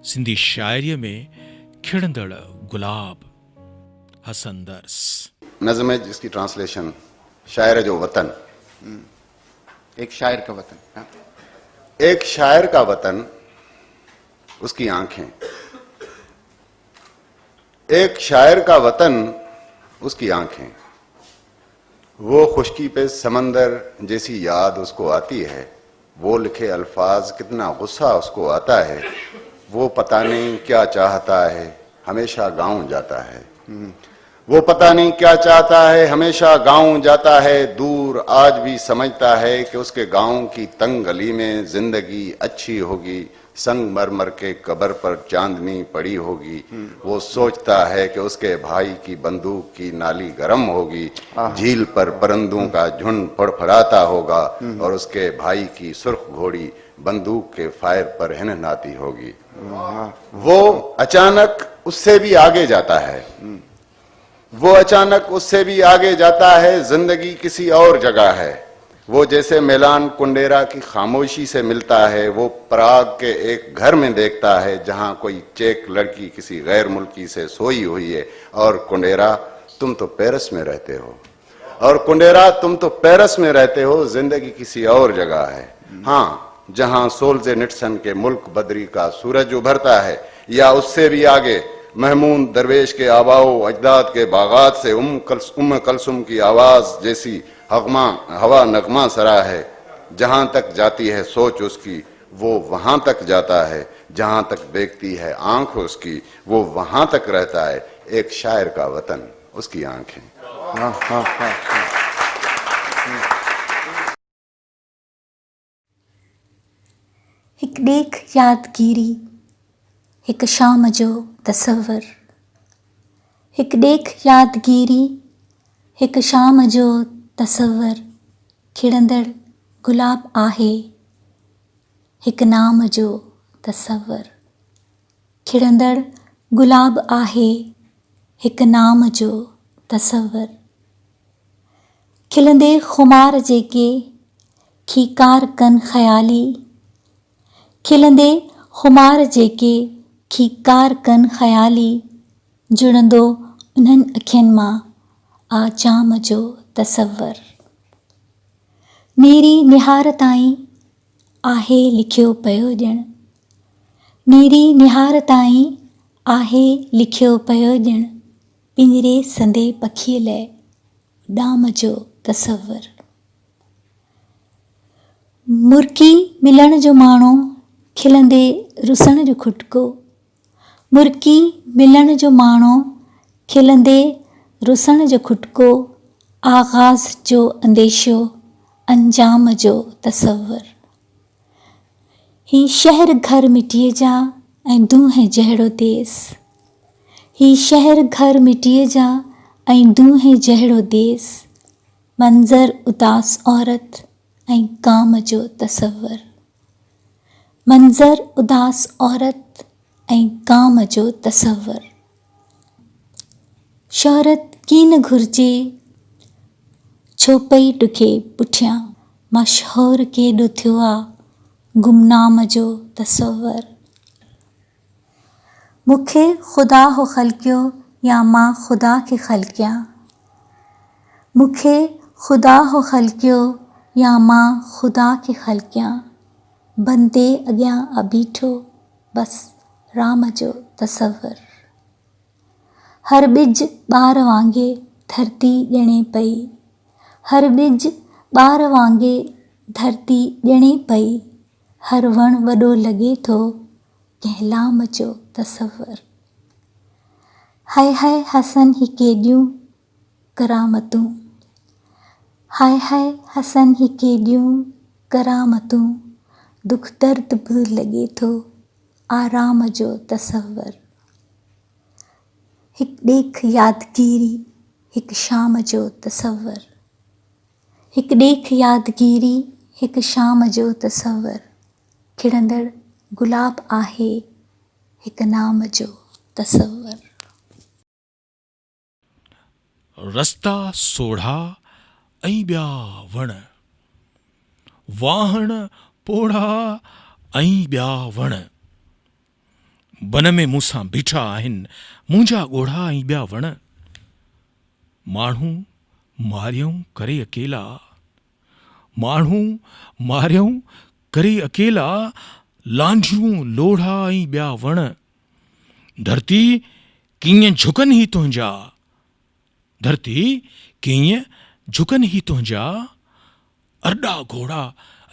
सिंधी शाइरीअ में खिड़ंदड़ गुलाब। हसन दर्स। नज़्म है जिसकी ट्रांसलेशन शायर जो वतन। एक शायर का वतन। हाँ। एक शायर का वतन उसकी आंखें, एक शायर का वतन उसकी आंखें। वो खुशकी पे समंदर जैसी याद उसको आती है, वो लिखे अल्फाज कितना गुस्सा उसको आता है। वो पता नहीं क्या चाहता है, हमेशा गाँव जाता है। वो पता नहीं क्या चाहता है, हमेशा गाँव जाता है। दूर आज भी समझता है कि उसके गाँव की तंग गली में जिंदगी अच्छी होगी, संगमरमर के कब्र पर चांदनी पड़ी होगी। वो सोचता है कि उसके भाई की बंदूक की नाली गर्म होगी, झील पर परिंदों का झुंड फड़फड़ाता होगा और उसके भाई की सुर्ख घोड़ी बंदूक के फायर पर हिनहिनाती होगी। वो अचानक उससे भी आगे जाता है, वो अचानक उससे भी आगे जाता है। जिंदगी किसी और जगह है। वो जैसे मिलान कुंडेरा की खामोशी से मिलता है। वो पराग के एक घर में देखता है जहां कोई चेक लड़की किसी गैर मुल्की से सोई हुई है। और कुंडेरा तुम तो पेरिस में रहते हो, और कुंडेरा तुम तो पेरिस में रहते हो, जिंदगी किसी और जगह है। हाँ, जहां सोल्जेनिट्सन के मुल्क बदरी का सूरज उभरता है, या उससे भी आगे महमूद दरवेश के आबाओ अजदाद के बागात से उम्म कलसुम की आवाज जैसी हवा नगमा सरा है। जहां तक जाती है सोच उसकी, वो वहां तक जाता है। जहां तक देखती है आंख उसकी, वो वहां तक रहता है। एक शायर का वतन उसकी आंखें। हिक ॾेख यादगिरी, हिक शाम जो तसव्वुर। हिक ॾेख यादगिरी, हिक शाम जो तसव्वुर। खिड़ंदड़ गुलाब आहे, हिक नाम जो तसव्वुर। खिड़ंदड़ गुलाब आहे, हिक नाम जो तसव्वुर। खिलंदे खुमार जेके खीकार कन ख़याली, खिलंदे खुमार जेके खीकार कन ख़याली। जुड़ंदो उन्हनि अखियुनि मां आजाम जो तसव्वुर। नीरी निहार ताईं आहे लिखियो पियो ॼण, नीरी निहार ताईं आहे लिखियो पियो ॼण। पिंजरे संदे पखीअ लाइ उॾाम जो तसव्वुर। मुर्की मिलण जो माण्हू, खिलंदे रुसण जो खुटको। मुर्की मिलण जो माण्हू, खिलंदे रुसण जो खुटको। आगाज़ जो अंदेशो, अंजाम जो तसव्वुर। ही शहर घर मिटीअ जा ऐं दूंहें जहिड़ो देस। ही शहर घर मिटीअ जा ऐं दूंहें जहिड़ो देस। मंज़र उदास औरत ऐं काम जो तसव्वुर। मंज़र उदास औरत ऐं काम जो तसव्वुर। शोहरत कीन घुरिजे, छो पई ॾुके पुठियां। मशहूर केॾो थियो आहे, गुमनाम जो तसव्वुर। मूंखे ख़ुदा हो ख़लक़ियो या मां ख़ुदा खे ख़लक़ियां। मूंखे ख़ुदा हो ख़लक़ियो या मां ख़ुदा खे ख़लक़ियां। बंदे अॻियां बीठो, बस राम जो तसव्वुर। हर ॿिज ॿार वांगे धरती ॼणे पई, हर ॿिज ॿार वांगे धरती ॼणे पई। हर वण वॾो लॻे थो, कंहिं लाम जो तसव्वुर। हाय हाय हसन ही केॾियूं करामतूं, हाय हाय हसन ही केॾियूं करामतूं। दुख दर्द बि लॻे थो, आराम जो तसव्वुर। हिक ॾेख यादगिरी, हिक शाम जो तसव्वुर। हिक ॾेख यादगिरी, हिक शाम जो तसव्वुर। खिड़ंदड़ गुलाब आहे, हिक नाम जो तसव्वुर। रस्ता सोढ़ा ऐं ॿिया वण, वाहण पोढ़ा ऐं ॿिया वण। वन में मूंसां बीठा आहिनि मुंहिंजा ॻोढ़ा ऐं ॿिया वण। माण्हू मारियऊं करे अकेला, माण्हू मारियऊं करे अकेला, लांझूं लोढ़ा ऐं ॿिया वण। धरती कीअं झुकनि ही तुंहिंजा, धरती कीअं झुकनि ही तुंहिंजा, अरॾा घोड़ा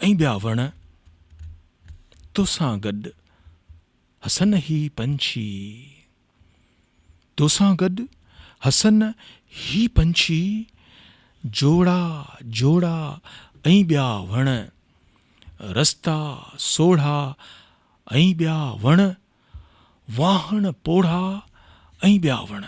ऐं ॿिया वण। तोसां गॾु हसन ही पंछी, तोसां गॾु हसन ही पंछी, जोड़ा जोड़ा ऐं ॿिया वण। रस्ता सोढ़ा ऐं ॿिया वण, वाहण पोढ़ा ऐं ॿिया वण।